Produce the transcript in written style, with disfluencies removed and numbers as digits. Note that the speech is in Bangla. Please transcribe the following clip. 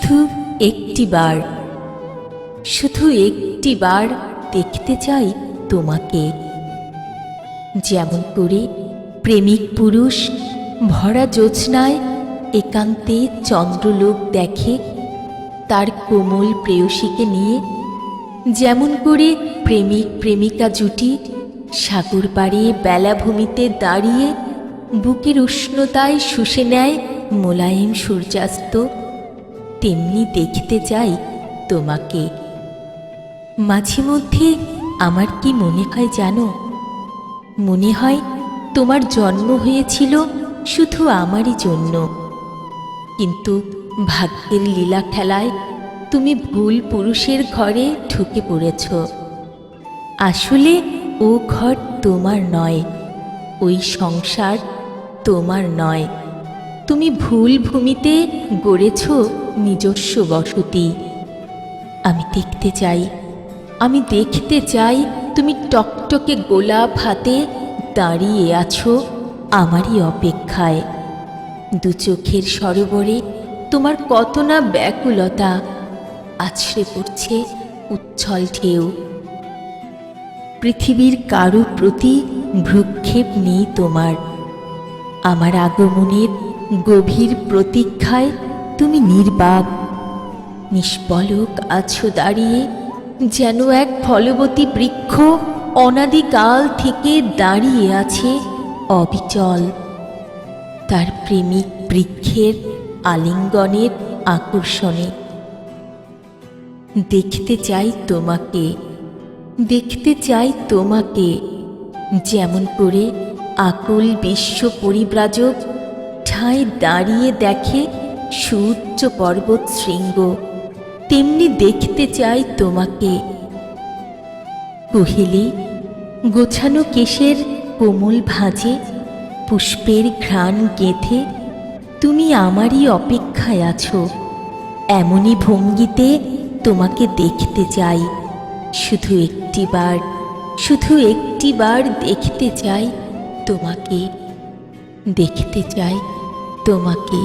শুধু একটিবার, শুধু একটিবার দেখতে চাই তোমাকে। যেমন করে প্রেমিক পুরুষ ভরা জ্যোৎস্নায় একান্তে চন্দ্রলোক দেখে তার কোমল প্রেয়সীকে নিয়ে, যেমন করে প্রেমিক প্রেমিকা জুটি সাগর পাড়ে বেলাভূমিতে দাঁড়িয়ে বুকের উষ্ণতায় শুষে নেয় মোলায়েম সূর্যাস্ত, তেমনি দেখতে চাই তোমাকে। মাঝে মধ্যে আমার কি মনে হয় জানো, মনে হয় তোমার জন্ম হয়েছিল শুধু আমারই জন্য, কিন্তু ভাগ্যের লীলা খেলায় তুমি ভুল পুরুষের ঘরে ঢুকে পড়েছ। আসলে ও ঘর তোমার নয়, ওই সংসার তোমার নয়। তুমি ভুল ভূমিতে গড়েছ নিজস্ব বসতি। আমি দেখতে চাই, আমি দেখতে চাই তুমি টকটকে গোলাপ হাতে দাঁড়িয়ে আছো আমারই অপেক্ষায়। দু চোখের সরোবরে তোমার কত না ব্যাকুলতা, আছড়ে পড়ছে উচ্ছল ঢেউ। পৃথিবীর কারো প্রতি ভ্রুক্ষেপ নেই তোমার। আমার আগমনের গভীর প্রতীক্ষায় তুমি নির্বাক, নিষ্পলক আছো দাঁড়িয়ে, যেন এক ফলবতী বৃক্ষ অনাদিকাল থেকে দাঁড়িয়ে আছে অবিচল, তার প্রেমিক বৃক্ষের আলিঙ্গনের আকর্ষণে। দেখতে চাই তোমাকে, দেখতে চাই তোমাকে, যেমন করে আকুল বিশ্ব পরিব্রাজক ঠায় দাঁড়িয়ে দেখে সুউচ্চ পর্বত শৃঙ্গ, তেমনি দেখতে চাই তোমাকে। কহিলি গোছানো কেশের কোমল ভাঁজে পুষ্পের ঘ্রাণ গেঁথে তুমি আমারই অপেক্ষায় আছো, এমনই ভঙ্গিতে তোমাকে দেখতে চাই। শুধু একটিবার, শুধু একটিবার দেখতে চাই তোমাকে, দেখতে চাই তোমাকে।